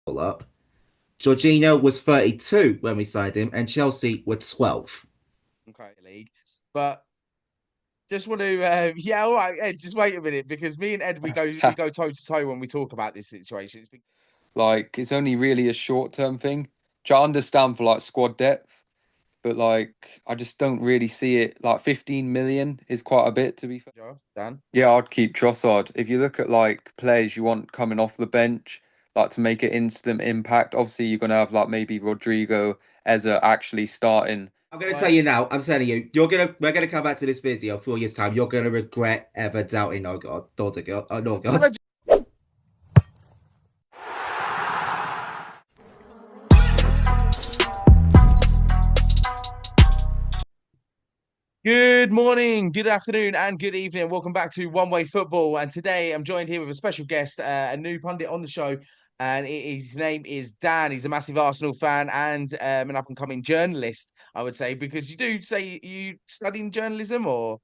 Pull up. Jorginho was 32 when we signed him, and Chelsea were 12. Okay, league. But just want to, yeah, all right, Ed. Just wait a minute because me and Ed we go toe to toe when we talk about this situation. It's been Like it's only really a short term thing, which I understand for like squad depth, but like I just don't really see it. Like 15 million is quite a bit to be fair. Dan. Yeah, I'd keep Trossard. If you look at like players you want coming off the bench, like to make an instant impact, obviously you're gonna have like maybe Rodrigo, Eza actually starting. I'm gonna tell you now. I'm telling you, we're gonna come back to this video 4 years time. You're gonna regret ever doubting NORGAARD. NORGAARD. Good morning, good afternoon, and good evening. Welcome back to One Way Football. And today I'm joined here with a special guest, a new pundit on the show, and his name is Dan. He's a massive Arsenal fan and an up and coming journalist, I would say, because you do say you studying journalism, or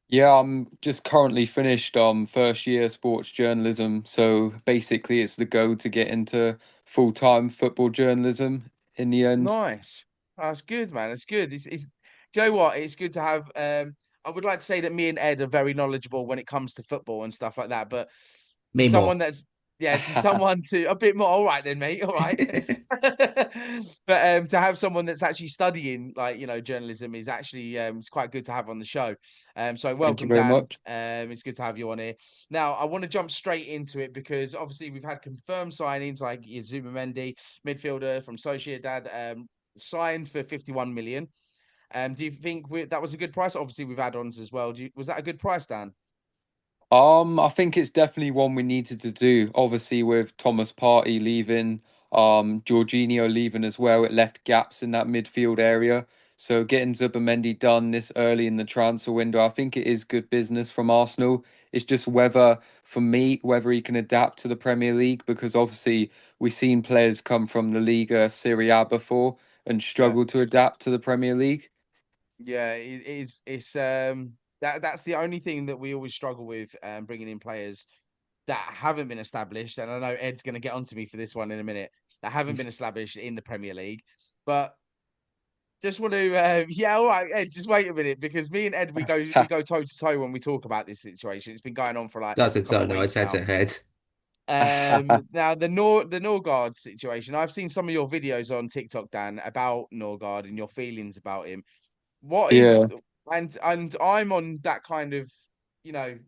Yeah, I'm just currently finished first year sports journalism, so basically it's the go to get into full-time football journalism in the end. nice. That's good, man. It's good. Do you know what? It's good to have. I would like to say that me and Ed are very knowledgeable when it comes to football and stuff like that. But to Me someone more. that's yeah, to someone to a bit more. All right then, mate. All right. But to have someone that's actually studying like journalism is actually it's quite good to have on the show. So Thank you welcome, very Dan. much. It's good to have you on here. Now I want to jump straight into it because obviously we've had confirmed signings like Zuma Mendy, midfielder from Sociedad, signed for 51 million. Do you think that was a good price? Obviously, with add-ons as well. Was that a good price, Dan? I think it's definitely one we needed to do. Obviously, with Thomas Partey leaving, Jorginho leaving as well, it left gaps in that midfield area. So getting Zubimendi done this early in the transfer window, I think it is good business from Arsenal. It's just whether, for me, whether he can adapt to the Premier League, because obviously we've seen players come from the Liga Serie A before and Yeah, struggle to adapt to the Premier League. yeah. It's that's the only thing that we always struggle with, bringing in players that haven't been established. And I know Ed's going to get onto me for this one in a minute. That haven't been established in the Premier League, but just want to, yeah, all right, Ed. Just wait a minute because me and Ed we go toe to toe when we talk about this situation. It's been going on for like That's a a couple turn. of No, it's weeks head now. to head. Now the Norgard situation. I've seen some of your videos on TikTok, Dan, about Norgard and your feelings about him. What is Yeah. and I'm on that kind of,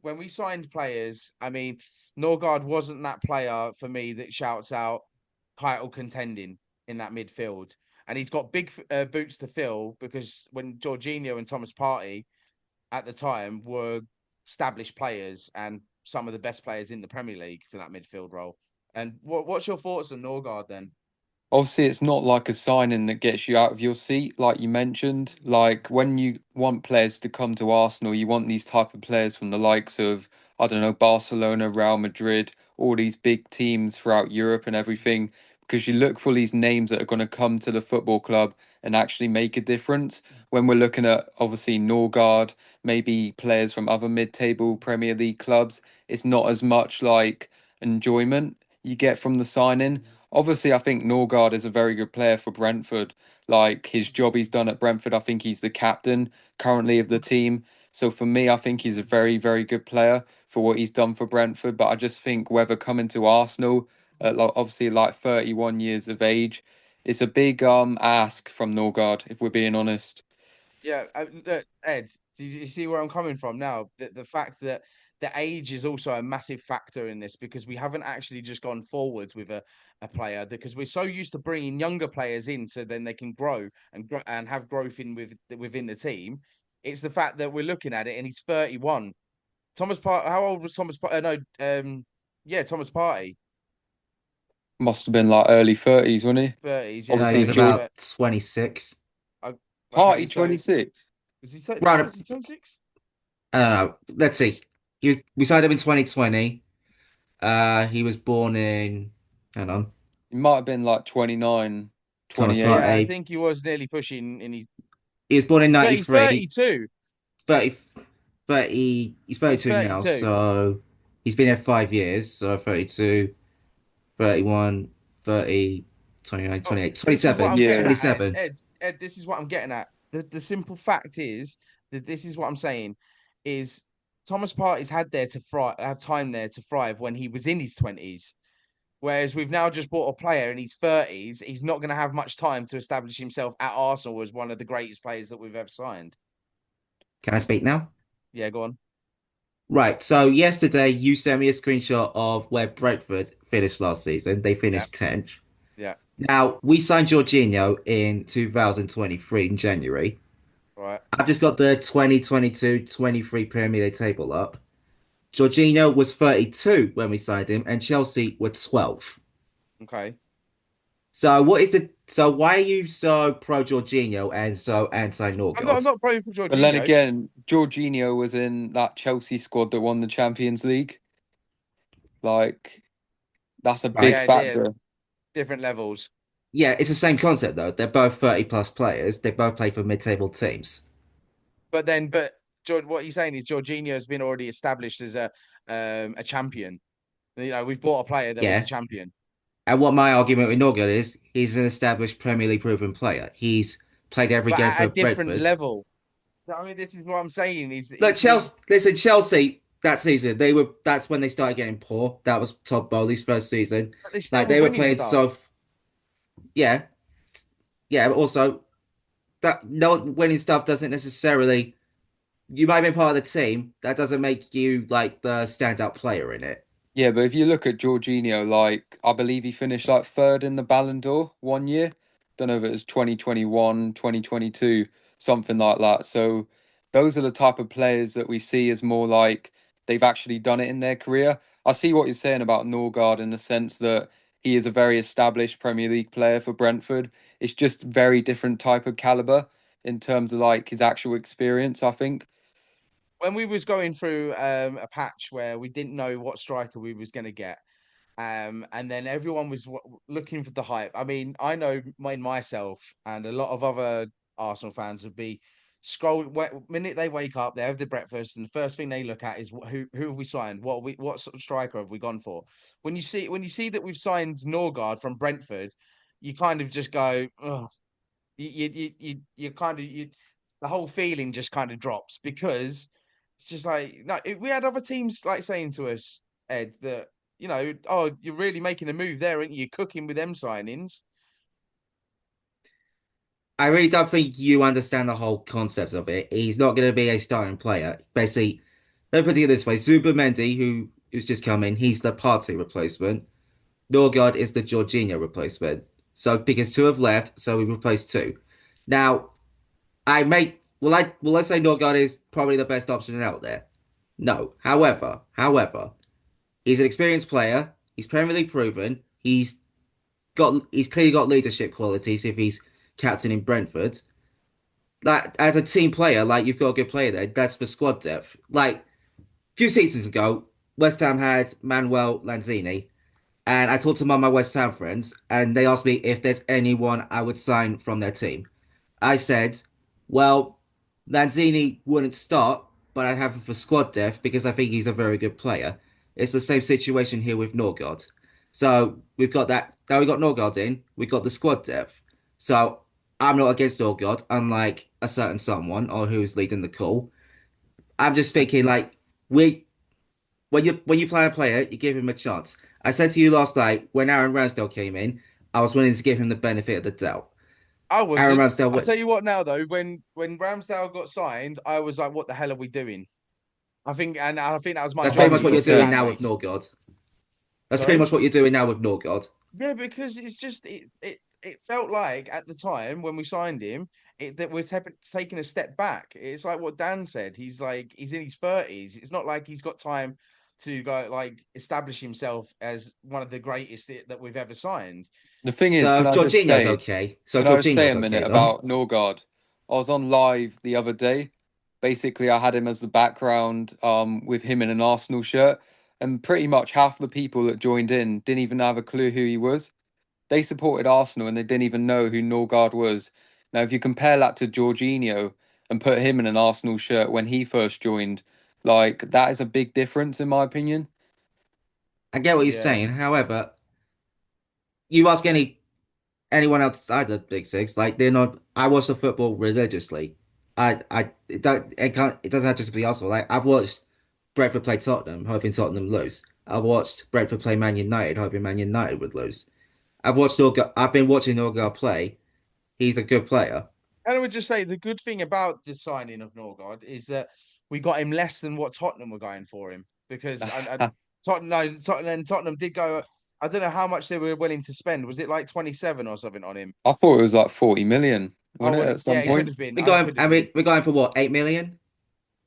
when we signed players. I mean, Norgard wasn't that player for me that shouts out title contending in that midfield, and he's got big boots to fill because when Jorginho and Thomas Partey at the time were established players and some of the best players in the Premier League for that midfield role. And what's your thoughts on Norgard then? Obviously, it's not like a signing that gets you out of your seat, like you mentioned. Like when you want players to come to Arsenal, you want these type of players from the likes of, I don't know, Barcelona, Real Madrid, all these big teams throughout Europe and everything, because you look for these names that are going to come to the football club and actually make a difference. When we're looking at obviously Norgard, maybe players from other mid-table Premier League clubs, it's not as much like enjoyment you get from the signing. Obviously, I think Norgard is a very good player for Brentford. Like his job he's done at Brentford, I think he's the captain currently of the team. So for me, I think he's a very, very good player for what he's done for Brentford. But I just think whether coming to Arsenal at obviously like 31 years of age, it's a big ask from Norgard, if we're being honest. Yeah, look, Ed, do you see where I'm coming from now? The fact that the age is also a massive factor in this because we haven't actually just gone forwards with a player because we're so used to bringing younger players in so then they can grow and have growth within the team. It's the fact that we're looking at it and he's 31. Thomas Part, how old was Thomas Part? No, yeah, Thomas Partey, Must have been like early 30s, wasn't he? 30s. Yeah, No, he Obviously, was 30s. about George 26. Okay, Party so 26. Right. was he 26? I don't know. Let's see. We signed him in 2020. He was born in. Hang on. He might have been like 29, Thomas 28. Yeah, I Partey. think he was nearly pushing, and He was born in he's 93. 32. 30, 30, he's He's 32 now, 32. so he's been here 5 years. So 32, 31, 30, 29, Oh, 28, this is what 27. I'm getting Yeah. at, Ed. 27. Ed, this is what I'm getting at. The simple fact is that this is what I'm saying is Thomas Partey's had there to thrive, have time there to thrive when he was in his 20s. Whereas we've now just bought a player in his 30s. He's not going to have much time to establish himself at Arsenal as one of the greatest players that we've ever signed. Can I speak now? Yeah, go on. Right. So yesterday you sent me a screenshot of where Brentford finished last season. They Yeah, finished 10th. yeah, Now, we signed Jorginho in 2023 in January. right. I've just got the 2022-23 Premier League table up. Jorginho was 32 when we signed him, and Chelsea were 12. Okay. So what is it? So why are you so pro Jorginho and so anti I'm Norgard? not pro for But then Jorginho, again, Jorginho was in that Chelsea squad that won the Champions League. Like, that's a but big Right. yeah, they're factor. different levels. Yeah, it's the same concept though. They're both 30 plus players. They both play for mid-table teams. But what you're saying is Jorginho has been already established as a champion. You know, we've bought a player that was a Yeah. champion, And what my argument with Norgard is, he's an established Premier League proven player. He's played every but game at a for different Brentford. level. I mean, this is what I'm saying. Is Look, we? Chelsea. Listen, Chelsea that season they were. That's when they started getting poor. That was Todd Bowley's first season. But they still Like were they were winning playing stuff. so. Yeah, yeah. But also, that no winning stuff doesn't necessarily. You might be part of the team. That doesn't make you like the standout player in it. Yeah, but if you look at Jorginho, like, I believe he finished like third in the Ballon d'Or one year. Don't know if it was 2021, 2022, something like that. So those are the type of players that we see as more like they've actually done it in their career. I see what you're saying about Norgard in the sense that he is a very established Premier League player for Brentford. It's just very different type of caliber in terms of like his actual experience, I think. When we was going through a patch where we didn't know what striker we was going to get, and then everyone was looking for the hype. I mean, I know myself and a lot of other Arsenal fans would be minute they wake up, they have the breakfast, and the first thing they look at is who have we signed? What sort of striker have we gone for? When you see that we've signed Norgard from Brentford, you kind of just go, oh, you kind of the whole feeling just kind of drops because it's just like no, we had other teams like saying to us, Ed, that oh, you're really making a move there, aren't you? You're cooking with them signings. I really don't think you understand the whole concept of it. He's not going to be a starting player. Basically, let me put it this way: Zubimendi, who's just come in, he's the Partey replacement. Norgard is the Jorginho replacement. So because two have left, so we replaced two. Now, I make will I say Norgard is probably the best option out there? No. However, he's an experienced player. He's Premier League proven. He's clearly got leadership qualities if he's captain in Brentford. Like as a team player, like you've got a good player there. That's for squad depth. Like a few seasons ago, West Ham had Manuel Lanzini, and I talked to my West Ham friends, and they asked me if there's anyone I would sign from their team. I said, well, Lanzini wouldn't start, but I'd have him for squad depth because I think he's a very good player. It's the same situation here with Norgard. So we've got that. Now we got Norgard in. We got the squad depth. So I'm not against Norgard, unlike a certain someone or who's leading the call. I'm just thinking like we when you play a player, you give him a chance. I said to you last night when Aaron Ramsdale came in, I was willing to give him the benefit of the doubt. I Aaron wasn't. Ramsdale I'll went. tell you what now though, when Ramsdale got signed, I was like, what the hell are we doing? I think that was my That's pretty much journey what you're with the doing 100%. fan now with base. Norgard. That's pretty Sorry? much what you're doing now with Norgard. Yeah, because it's just it felt like at the time when we signed him, that we're taking a step back. It's like what Dan said. He's in his 30s. It's not like he's got time to go like establish himself as one of the greatest that we've ever signed. The thing is, So Jorginho's okay. So can I just say Jorginho's a minute okay though. about Norgard? I was on live the other day. Basically, I had him as the background, with him in an Arsenal shirt, and pretty much half the people that joined in didn't even have a clue who he was. They supported Arsenal and they didn't even know who Norgard was. Now, if you compare that to Jorginho and put him in an Arsenal shirt when he first joined, like that is a big difference in my opinion. I get what you're Yeah. saying. However, you ask anyone outside the Big Six, like they're not. I watch the football religiously. It doesn't have to just be Arsenal. Like I've watched Brentford play Tottenham, hoping Tottenham lose. I've watched Brentford play Man United, hoping Man United would lose. I've been watching Nørgaard play. He's a good player. And I would just say the good thing about the signing of Norgard is that we got him less than what Tottenham were going for him because Tottenham did go. I don't know how much they were willing to spend. Was it like 27 or something on him? I thought it was like 40 million, Oh, wasn't it, at some yeah, it could point? have been. We I got him. could I have been. mean, we're going for what, 8 million?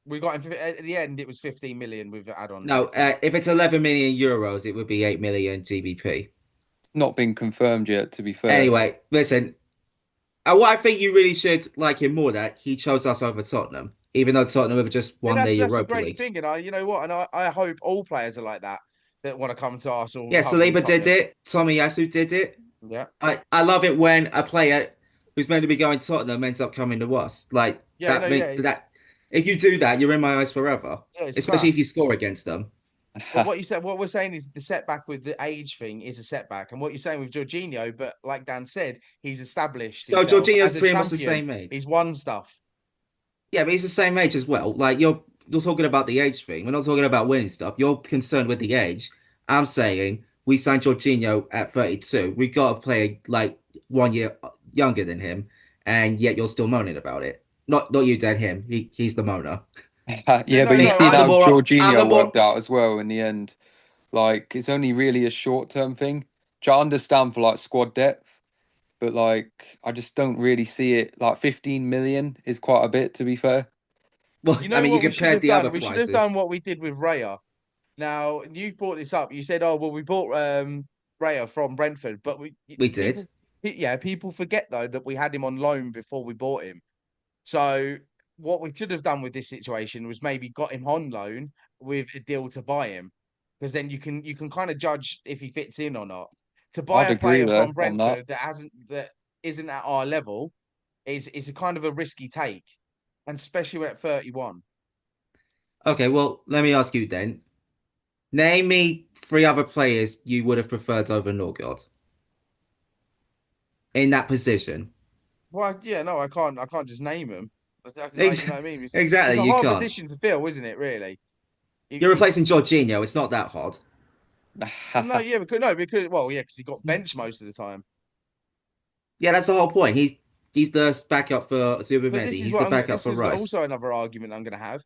We got him at the end. It was 15 million with add-ons and No, everything. if it's 11 million euros, it would be 8 million GBP. Not been confirmed yet, to be fair. Anyway, listen, what I think you really should like him more that he chose us over Tottenham, even though Tottenham have just Yeah, won their that's a Europa great League. thing, and you know what, and I hope all players are like that that want to come to Arsenal Yeah, rather than Saliba did Tottenham. it. Tomiyasu did it. Yeah, I love it when a player who's meant to be going to Tottenham ends up coming to us. Like yeah, no, yeah, that. If you do that, you're in my eyes forever. it's Especially if you class. score against them. But what you said, what we're saying is the setback with the age thing is a setback, and what you're saying with Jorginho, but like Dan said, he's established So himself Jorginho's as a pretty much the champion. same age. He's won stuff. Yeah, but he's the same age as well. Like you're talking about the age thing. We're not talking about winning stuff. You're concerned with the age. I'm saying we signed Jorginho at 32. We got a player like 1 year younger than him, and yet you're still moaning about it. Not you, Dan. Him. He's the moaner. Yeah, but No, you Me, no, see I'm the how more. I'm the Jorginho more. worked out as well in the end. Like, it's only really a short-term thing, which I understand for like squad depth, but like, I just don't really see it. Like, 15 million is quite a bit, to be fair. Well, You I know mean, you what we should compared have the other done? We should have done prices. what we did with Raya. Now you brought this up. You said, "Oh well, we bought Raya from Brentford," but We people, did. yeah, people forget though that we had him on loan before we bought him. So what we should have done with this situation was maybe got him on loan with a deal to buy him, because then you can kind of judge if he fits in or not. To buy I'd a agree player there from on that. Brentford that isn't at our level is a kind of a risky take, and especially at 31. Okay, well, let me ask you then. Name me three other players you would have preferred over Norgard in that position. Well, yeah, no, I can't just name them. Ex- You know what I mean? It's Exactly, a you hard can't. position to fill, isn't it? Really? You're You, replacing Jorginho. It's not that hard. well, no, yeah, because well, yeah, because he got benched most of the time. Yeah, that's the whole point. He's the backup for But Zubimendi. this is He's the what backup this for is Rice. also another argument I'm going to have.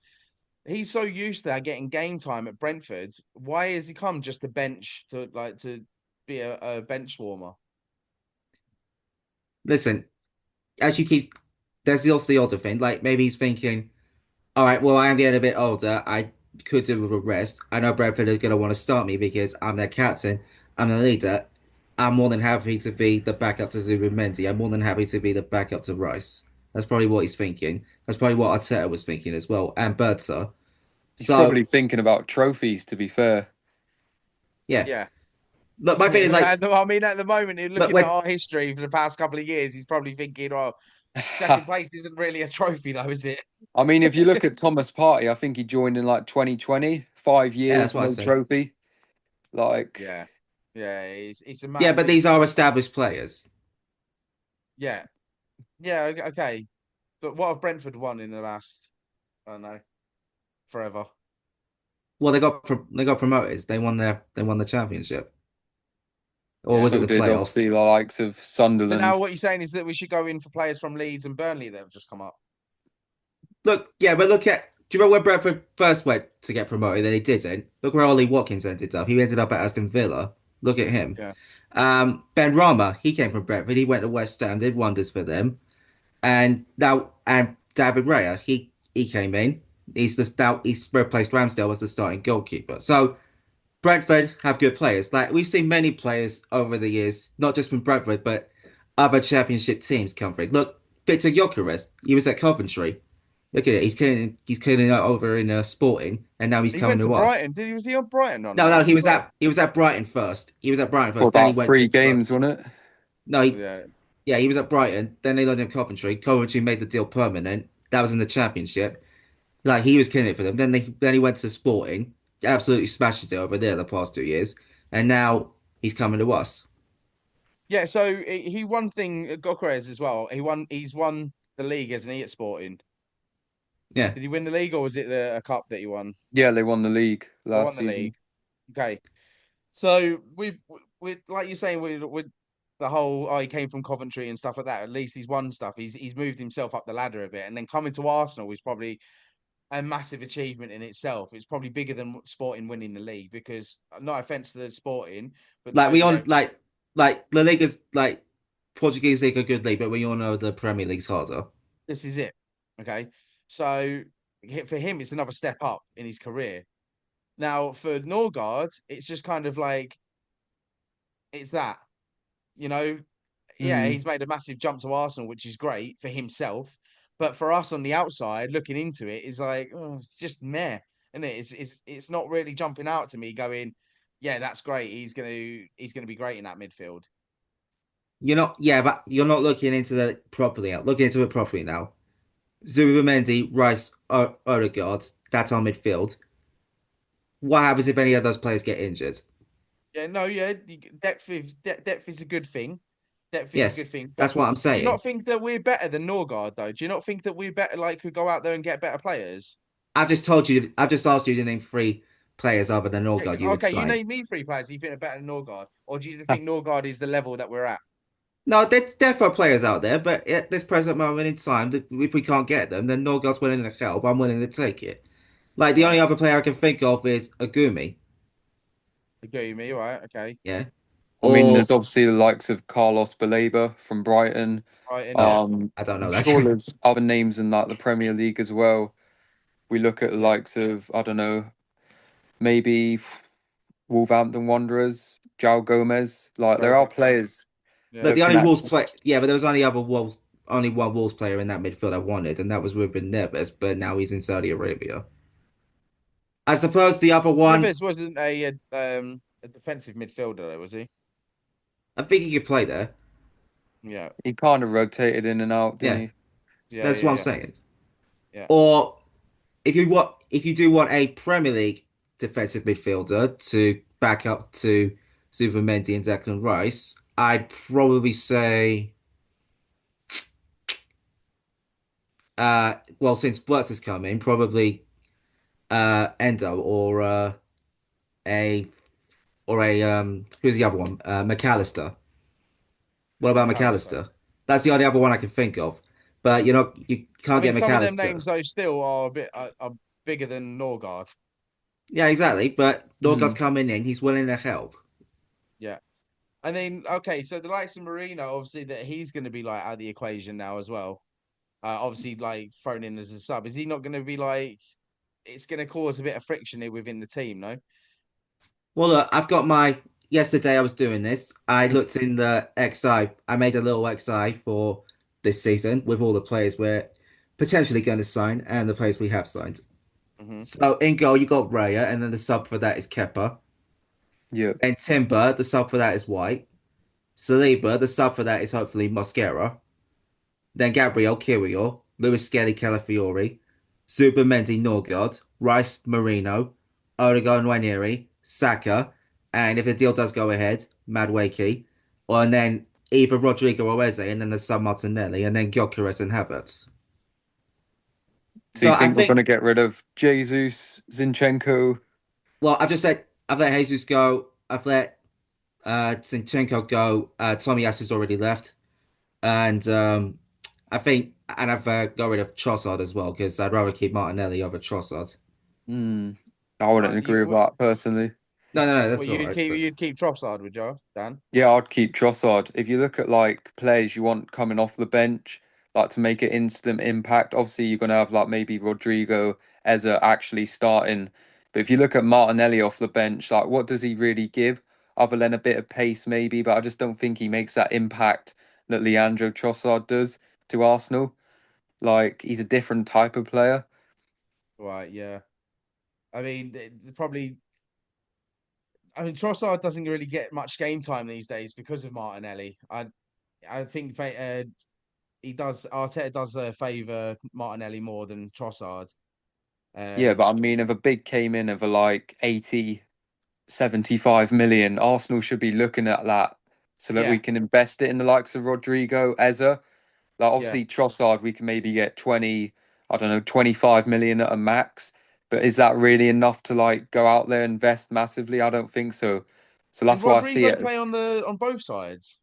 He's so used to getting game time at Brentford. Why has he come just to bench to be a bench warmer? Listen, as you keep, there's also the other thing. Like maybe he's thinking, all right, well, I am getting a bit older. I could do with a rest. I know Brentford are going to want to start me because I'm their captain. I'm the leader. I'm more than happy to be the backup to Zubimendi. I'm more than happy to be the backup to Rice. That's probably what he's thinking. That's probably what Arteta was thinking as well, and Berta. He's So probably thinking about trophies, to be fair. yeah, Yeah. look, my thing is like, I mean, at the moment, look, looking at when our history for the past couple of years, he's probably thinking, "Oh, second place isn't really a trophy, though, is it?" I mean, if you look at Thomas Partey, I think he joined in like 2020, five yeah, that's years, what I no say. trophy. Like, Yeah, yeah, it's a Yeah, mad but thing. these are established players. Yeah, yeah, okay. But what have Brentford won in the last, I don't know, forever? Well, they got promoted. They won the championship, or Yeah. was it so the did playoffs? obviously the likes of So now Sunderland. what you're saying is that we should go in for players from Leeds and Burnley that have just come up. Look, yeah, but look at. Do you remember when Brentford first went to get promoted and they didn't? Look where Ollie Watkins ended up. He ended up at Aston Villa. Look at him. Yeah. Ben Rama, he came from Brentford. He went to West Ham, did wonders for them. And David Raya, he came in. He's replaced Ramsdale as the starting goalkeeper. So Brentford have good players. Like we've seen many players over the years, not just from Brentford, but other championship teams come through. Look, Viktor Gyökeres, he was at Coventry. Look at it. He's killing it over in Sporting, and now he's He coming went to to us. Brighton. Was he on Brighton or No, not no, as well? he was at Brighton first. He was at Brighton For first. Then he about went three to games, wasn't it? no, Yeah. yeah, he was at Brighton. Then they let him Coventry. Coventry made the deal permanent. That was in the Championship. Like he was killing it for them. Then he went to Sporting. Absolutely smashed it over there the past 2 years, and now he's coming to us. Yeah, so he won thing Gyökeres as well. He's won the league, hasn't he, at Sporting? Yeah. Did he win the league or was it a cup that he won? Yeah, they won the league They last won the season. league. Okay. So we like you're saying with the whole he came from Coventry and stuff like that. At least he's won stuff. He's moved himself up the ladder a bit, and then coming to Arsenal is probably a massive achievement in itself. It's probably bigger than Sporting winning the league because no offense to the Sporting, but Like we you on know like La Liga's like Portuguese league a good league, but we all know the Premier League's harder. this is it. Okay, so for him, it's another step up in his career. Now for Norgard, it's just kind of like it's that you know yeah, Mm. he's made a massive jump to Arsenal, which is great for himself. But for us on the outside, looking into it, is like, oh, it's just meh, isn't it? It's not really jumping out to me. Going, yeah, that's great. He's gonna be great in that midfield. You're not, yeah, but you're not looking into it properly now. Looking into it properly now. Zubimendi, Rice, Odegaard, that's our midfield. What happens if any of those players get injured? Yeah, no, yeah, depth is a good thing. Depth is a Yes, good thing. But that's what I'm do you not saying. think that we're better than Norgard though? Do you not think that we're better? Like, could go out there and get better players? I've just asked you to name three players other than Yeah, Norgard you would okay, you sign. name me three players. You think are better than Norgard, or do you think Norgard is the level that we're at? No, there are players out there, but at this present moment in time, if we can't get them, then Norgard's willing to help. I'm willing to take it. Like the only Right. other player I can think of is Agumi, Agree with me, right? Okay. yeah, I mean, or there's obviously the likes of Carlos Baleba from Brighton. Right, and yeah, yeah. I don't I'm know that sure guy. there's other names in like the Premier League as well. We look at the Yeah. likes of, I don't know, maybe Wolverhampton Wanderers, João Gomez. Like Joe there are Gomez. players Yeah. Look, the that can only Wolves actually. play, yeah, but there was only one Wolves player in that midfield I wanted, and that was Ruben Neves, but now he's in Saudi Arabia. I suppose the other one, Neves wasn't a defensive midfielder though, was he? I think he could play there. Yeah. He kind of rotated in and out, didn't Yeah, he? Yeah, that's yeah, what I'm yeah. saying. Yeah. Or if you do want a Premier League defensive midfielder to back up to Zubimendi and Declan Rice, I'd probably say, well, since Blitz has come in, probably Endo a who's the other one? McAllister. What about McAllister. McAllister? That's the only other one I can think of. But you I can't mean, get some of them McAllister. names though still are a bit are bigger than Norgard. Yeah, exactly. But Norgard's Mm. coming in. He's willing to help. Yeah. And then okay, so the likes of Marino, obviously that he's gonna be like out of the equation now as well. Obviously like thrown in as a sub. Is he not gonna be like it's gonna cause a bit of friction here within the team, no? Well, look, I've got my. Yesterday I was doing this. I looked in the XI. I made a little XI for this season with all the players we're potentially going to sign and the players we have signed. Hmm. So in goal, you got Raya, and then the sub for that is Kepa. Yeah. Then Timber, the sub for that is White. Saliba, the sub for that is hopefully Mosquera. Then Gabriel Kiwior, Lewis Skelly Calafiori, Zubimendi Norgard, Rice Marino, Odegaard Nwaneri, Saka, and if the deal does go ahead, Madueke, and then either Rodrigo or Eze, and then there's some Martinelli, and then Gyökeres and Havertz. So So you I think we're going think, to get rid of Jesus, Zinchenko? well, I've just said I've let Jesus go, I've let Zinchenko go, Tommy has already left, and I think, and I've got rid of Trossard as well because I'd rather keep Martinelli over Trossard. Hmm. I wouldn't agree with You that personally. No, well, that's all right. But you'd keep Trossard, would you, Dan? Yeah, I'd keep Trossard. If you look at like players you want coming off the bench, like to make an instant impact, obviously you're gonna have like maybe Rodrigo as a actually starting. But if you look at Martinelli off the bench, like what does he really give other than a bit of pace maybe? But I just don't think he makes that impact that Leandro Trossard does to Arsenal. Like he's a different type of player. Right, yeah. I mean, probably. I mean, Trossard doesn't really get much game time these days because of Martinelli. I think he does. Arteta does favour Martinelli more than Trossard. Yeah, Um, but I mean if a bid came in of a like 80, 75 million, Arsenal should be looking at that so that we Yeah, can invest it in the likes of Rodrigo, Eze. Like yeah. obviously Trossard, we can maybe get 20, I don't know, 25 million at a max. But is that really enough to like go out there and invest massively? I don't think so. So Can that's why I see Rodrigo it. play on both sides?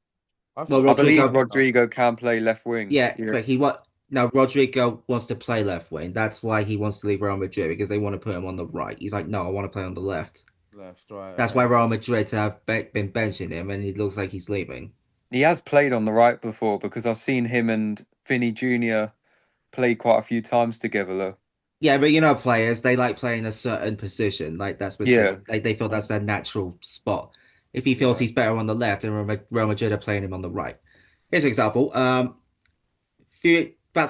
I Well, thought he I was a believe Rodrigo, striker. Rodrigo can play left wing. yeah, Yeah. but he what now Rodrigo wants to play left wing. That's why he wants to leave Real Madrid because they want to put him on the right. He's like, no, I want to play on the left. Left, right, That's why okay. Real Madrid have been benching him, and it looks like he's leaving. He has played on the right before because I've seen him and Vinny Jr. play quite a few times together though. Yeah, but players they like playing a certain position, like that Yeah. specific. They feel that's their natural spot. If he feels Yeah, he's better on the left, and Real Madrid are playing him on the right. Here's an example. About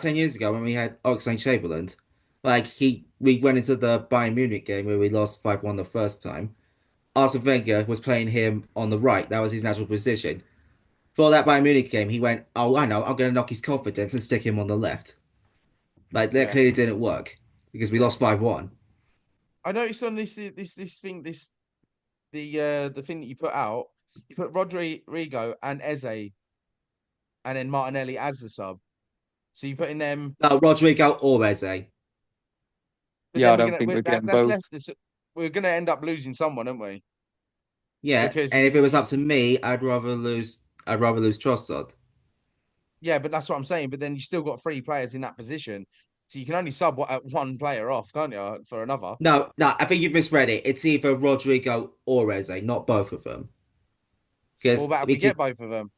10 years ago when we had Oxlade-Chamberlain, like we went into the Bayern Munich game where we lost 5-1 the first time. Arsene Wenger was playing him on the right. That was his natural position. For that Bayern Munich game, he went, "Oh, I know, I'm going to knock his confidence and stick him on the left." Like that yeah, clearly didn't work because we yeah. lost 5-1. I noticed on this thing the thing that you put out, you put Rodrigo and Eze and then Martinelli as the sub. So you put in them, No, Rodrigo or Eze. but Yeah, then I don't think we're getting that's both. left. We're gonna end up losing someone, aren't we? Yeah, Because and if it was up to me, I'd rather lose Trossard. yeah, but that's what I'm saying. But then you still got three players in that position, so you can only sub one player off, can't you, for another? No, no, I think you've misread it. It's either Rodrigo or Eze, not both of them. What Because about if we get both of them?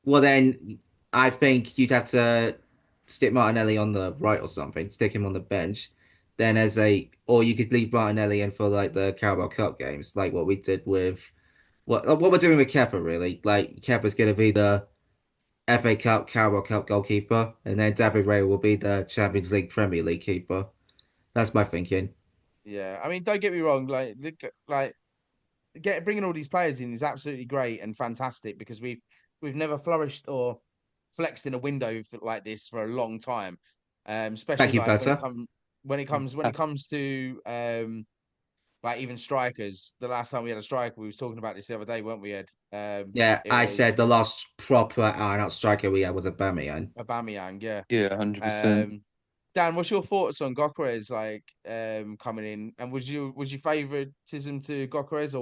well, then I think you'd have to stick Martinelli on the right or something, stick him on the bench. Then or you could leave Martinelli in for like the Carabao Cup games, like what we did with what we're doing with Kepa, really. Like Kepa's going to be the FA Cup, Carabao Cup goalkeeper, and then David Ray will be the Champions League, Premier League keeper. That's my thinking. Yeah, I mean, don't get me wrong. Like bringing all these players in is absolutely great and fantastic because we've never flourished or flexed in a window like this for a long time. Thank Especially you, like Petter. when it comes to like even strikers. The last time we had a striker, we was talking about this the other day, weren't we? Ed? Yeah, It I was said the last proper out striker we had was Aubameyang. Aubameyang. Yeah. Yeah, 100%. Um, Dan, what's your thoughts on Gyökeres like coming in? And was your favoritism to Gyökeres, or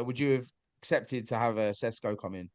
would you have accepted to have a Sesko come in?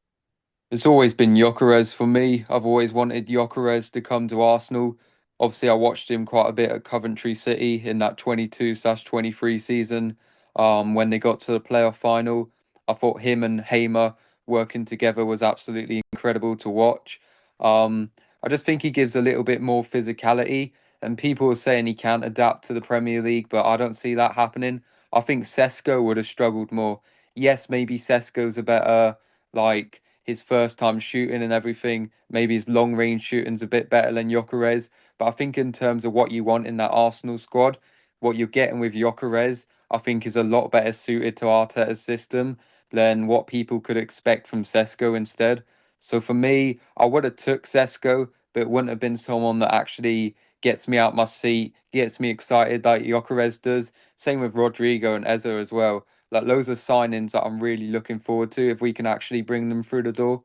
It's always been Gyökeres for me. I've always wanted Gyökeres to come to Arsenal. Obviously, I watched him quite a bit at Coventry City in that 22/23 season. When they got to the playoff final, I thought him and Hamer working together was absolutely incredible to watch. I just think he gives a little bit more physicality, and people are saying he can't adapt to the Premier League, but I don't see that happening. I think Sesko would have struggled more. Yes, maybe Sesko's a better like his first time shooting and everything. Maybe his long range shooting's a bit better than Gyökeres. But I think in terms of what you want in that Arsenal squad, what you're getting with Gyökeres, I think is a lot better suited to Arteta's system than what people could expect from Sesko instead. So for me, I would have took Sesko, but it wouldn't have been someone that actually gets me out my seat, gets me excited like Gyökeres does. Same with Rodrigo and Eze as well. Like those are signings that I'm really looking forward to if we can actually bring them through the door.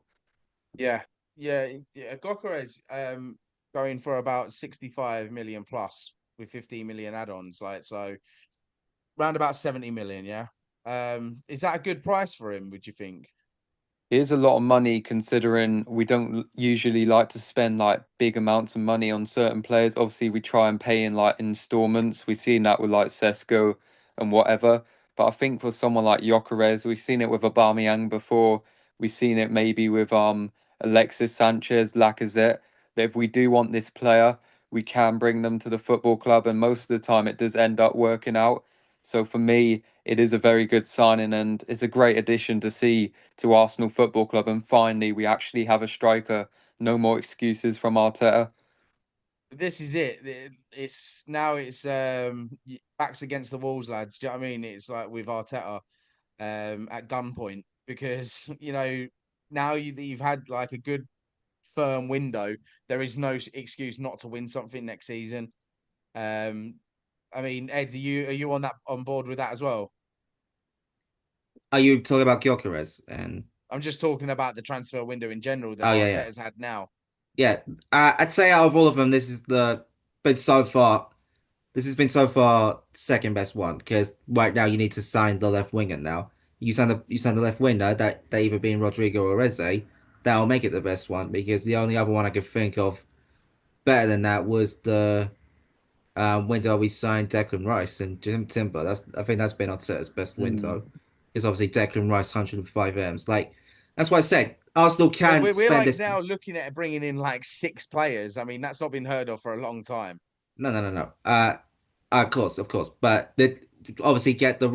Yeah, yeah. Gyökeres going for about 65 million plus with 15 million add-ons, like so round about 70 million. Yeah. Is that a good price for him? Would you think? It is a lot of money considering we don't usually like to spend like big amounts of money on certain players. Obviously, we try and pay in like installments. We've seen that with like Sesko and whatever. But I think for someone like Gyökeres, we've seen it with Aubameyang before. We've seen it maybe with Alexis Sanchez, Lacazette. That if we do want this player, we can bring them to the football club, and most of the time it does end up working out. So for me, it is a very good signing, and it's a great addition to see to Arsenal Football Club, and finally we actually have a striker. No more excuses from Arteta. This is it. It's now it's backs against the walls, lads. Do you know what I mean? It's like with Arteta at gunpoint because now that you've had like a good firm window, there is no excuse not to win something next season. Um, I mean, Ed, are you on board with that as well? Are you talking about Gyökeres? And I'm just talking about the transfer window in general that Oh yeah. Arteta's had now. Yeah. I'd say out of all of them, been so far. This has been so far second best one because right now you need to sign the left winger now. You sign the left winger that either being Rodrigo or Eze, that'll make it the best one because the only other one I could think of better than that was the window we signed Declan Rice and Jim Timber. I think that's been Arteta's best Mm. window. Because obviously Declan Rice 105 M's. Like that's why I said Arsenal But can we're spend like this. now looking at bringing in like 6 players. I mean, that's not been heard of for a long time. No. Of course. But obviously get the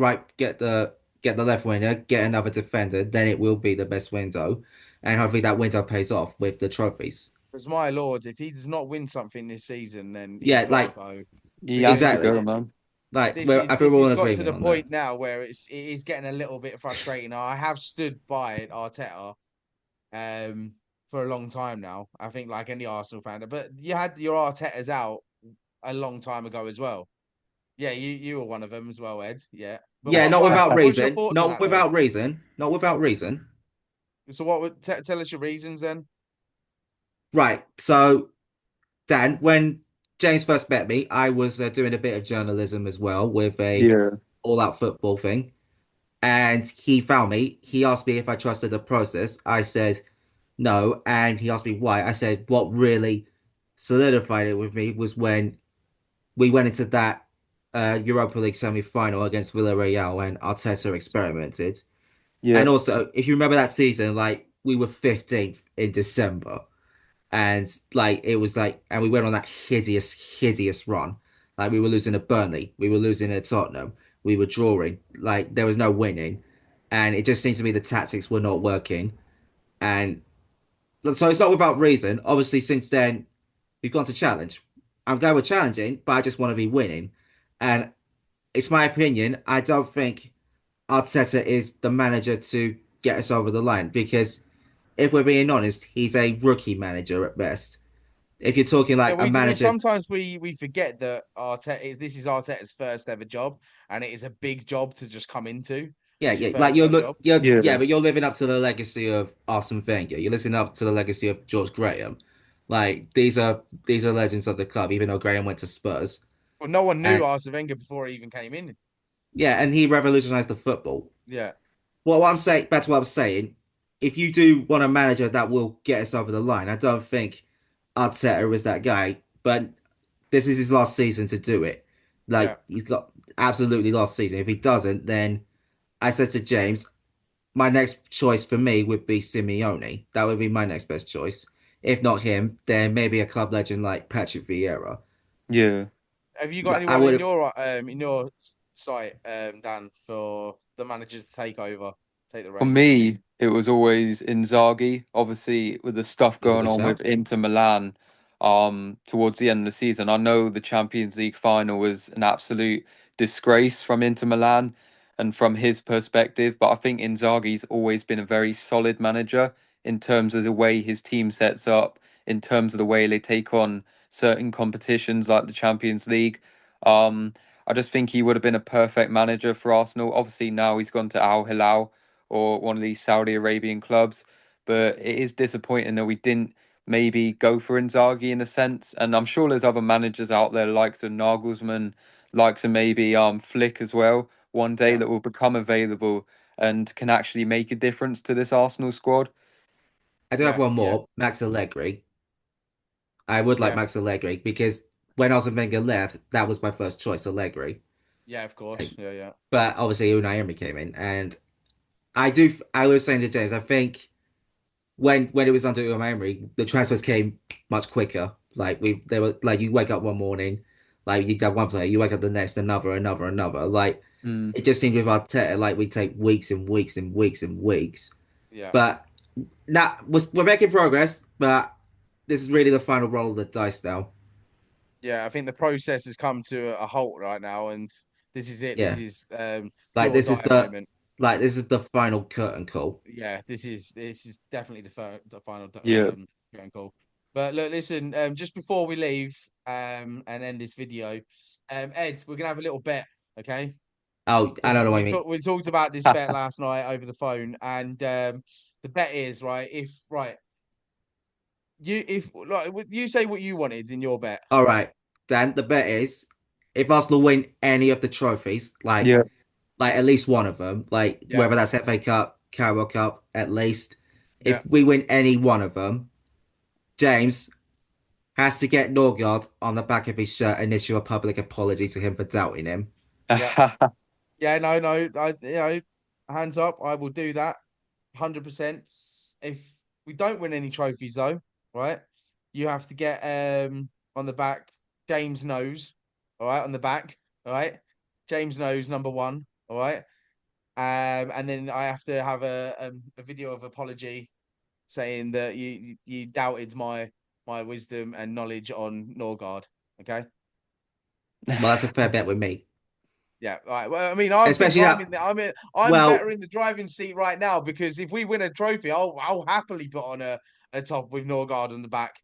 left winger, get another defender, then it will be the best window, and hopefully that window pays off with the trophies. Because my lord, if he does not win something this season, then he's Yeah, got to like go. He has to Because exactly. go, man. Like this I is think this we're all has in got to agreement the on that. point now where it is getting a little bit frustrating. I have stood by it, Arteta, um, for a long time now. I think like any Arsenal fan, but you had your Artetas out a long time ago as well. Yeah, you were one of them as well, Ed. Yeah, but Yeah, not without what's your reason. thoughts on Not that though? without reason. Not without reason. So what would tell us your reasons then? Right. So Dan, when James first met me, I was doing a bit of journalism as well with a Yeah. all-out football thing. And he found me. He asked me if I trusted the process. I said no. And he asked me why. I said what really solidified it with me was when we went into that Europa League semi-final against Villarreal and Arteta experimented. Yeah. And also, if you remember that season, like we were 15th in December. And like it was like, and we went on that hideous run. Like we were losing at Burnley, we were losing at Tottenham, we were drawing. Like there was no winning, and it just seemed to me the tactics were not working. And so it's not without reason. Obviously, since then we've gone to challenge. I'm glad we're challenging, but I just want to be winning. And it's my opinion. I don't think Arteta is the manager to get us over the line because if we're being honest, he's a rookie manager at best. If you're talking Yeah, like a we manager, sometimes we forget that this is Arteta's first ever job, and it is a big job to just come into. yeah, It's your yeah, like first ever job. Yeah. but you're living up to the legacy of Arsene Wenger. You're living up to the legacy of George Graham. Like these are legends of the club, even though Graham went to Spurs. Well, no one knew And Arsene Wenger before he even came in. yeah, and he revolutionized the football. Yeah, Well, what I'm saying, that's what I'm saying. If you do want a manager that will get us over the line, I don't think Arteta is that guy. But this is his last season to do it. yeah. Like he's got absolutely last season. If he doesn't, then I said to James, my next choice for me would be Simeone. That would be my next best choice. If not him, then maybe a club legend like Patrick Vieira. Yeah. Have you got But I anyone would have, in your site, Dan, for the managers to take over, take the For reins? me, it was always Inzaghi. Obviously, with the stuff that's a going good on with shout. Inter Milan, towards the end of the season, I know the Champions League final was an absolute disgrace from Inter Milan and from his perspective. But I think Inzaghi's always been a very solid manager in terms of the way his team sets up, in terms of the way they take on certain competitions like the Champions League. Um, I just think he would have been a perfect manager for Arsenal. Obviously, now he's gone to Al Hilal or one of these Saudi Arabian clubs. But it is disappointing that we didn't maybe go for Inzaghi in a sense. And I'm sure there's other managers out there, likes of Nagelsmann, likes of maybe Flick as well, one day Yeah, that will become available and can actually make a difference to this Arsenal squad. I do have yeah, one yeah, more, Max Allegri. I would like yeah, Max Allegri because when Arsene Wenger left, that was my first choice, Allegri. yeah. Of course, yeah, yeah, But obviously Unai Emery came in, and I was saying to James, I think when it was under Unai Emery, the transfers came much quicker. Like they were like you wake up one morning, like you'd have one player, you wake up the next, another. Like Mm. it just seemed with Arteta, like we take weeks and weeks and weeks and weeks. yeah. But now we're making progress, but this is really the final roll of the dice now. Yeah, I think the process has come to a halt right now, and this is it. This Yeah, is do like or this is die the moment. final curtain call. Yeah, this is definitely the final Yeah. phone call. But look, listen, just before we leave and end this video, Ed, we're gonna have a little bet, okay? Oh, I Because don't know what you mean. we talked about this bet last night over the phone, and the bet is right. If like you say what you wanted in your bet. All right. Then the bet is if Arsenal win any of the trophies, Yeah. like at least one of them, like Yeah, whether that's FA Cup, Carabao Cup, at least. yeah. If we win any one of them, James has to get Norgard on the back of his shirt and issue a public apology to him for doubting him. Yeah. Yeah, no, hands up. I will do that, 100%. If we don't win any trophies, though, right, you have to get on the back James knows, all right, on the back, all right, James knows #1, all right, and then I have to have a video of apology saying that you doubted my wisdom and knowledge on Norgard, okay. Well, that's a fair bet with me. Yeah, right. Well, I mean, I think Especially that. I'm Well, better in the driving seat right now because if we win a trophy, I'll happily put on a top with Norgard on the back.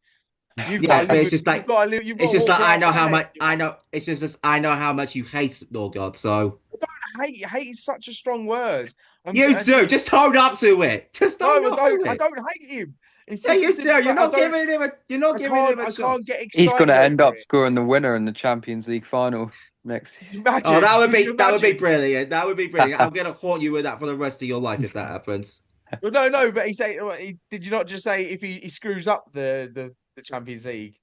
You've got yeah, to but live it's with, just like you've got it's to just walk like I around know with how that much next to I you. know. It's just I know how much you hate Norgard. So Hate is such a strong word. you I do. just Just hold up to it. Just hold no, up to I it. don't hate him. It's Yeah, just a you do. simple You're fact. not giving him a. You're not giving him a I can't chance. get He's going excited to end over up it. scoring the winner in the Champions League final next. Oh, Imagine, could you that would be imagine? brilliant. That would be brilliant. I'm gonna haunt you with that for the rest of your life if that happens. Well, no, but did you not just say if he screws up the Champions League?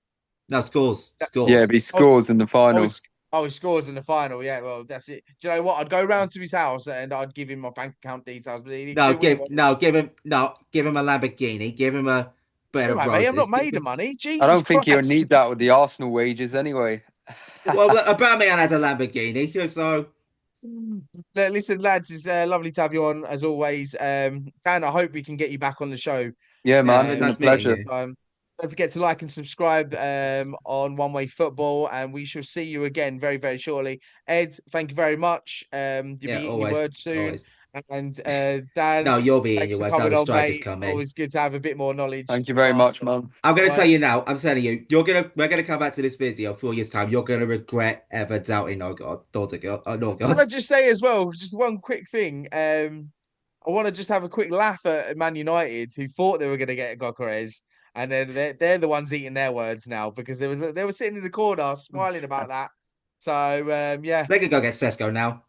No, scores, Yeah, scores. but he scores in the Oh, final. he scores in the final. Yeah, well, that's it. Do you know what? I'd go round to his house and I'd give him my bank account details, but he can No, do what he wants. give him a Lamborghini. Give him a bed All of right, mate. I'm not roses. made of money. I Jesus don't think he'll Christ. need that with the Arsenal wages anyway. Well, Aubameyang has a Lamborghini, so Listen, lads, it's lovely to have you on as always. Dan, I hope we can get you back on the show. Yeah, yeah, man, it's been a nice meeting pleasure. you. Time. Don't forget to like and subscribe on One Way Football, and we shall see you again very, very shortly. Ed, thank you very much. You'll Yeah, be eating your always, words soon. always. And Dan, No, you'll be in thanks your for West. Now coming the on, strikers mate. come in. Always good to have a bit more knowledge Thank you with very much, Arsenal. man. I'm gonna All tell right. you now. I'm telling you, we're gonna come back to this video 4 years time. You're gonna regret ever doubting oh God, daughter God, oh no Can God. I just say as well, just one quick thing. I want to just have a quick laugh at Man United, who thought they were going to get Gyökeres, and then they're the ones eating their words now because they were sitting in the corner smiling about that. So yeah, They could go get Sesko now.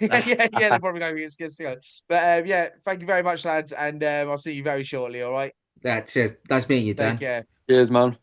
yeah, they're probably going to get go. But yeah, thank you very much, lads, and I'll see you very shortly. All right, Yeah, cheers. Nice meeting you, take Dan. care. Cheers, man.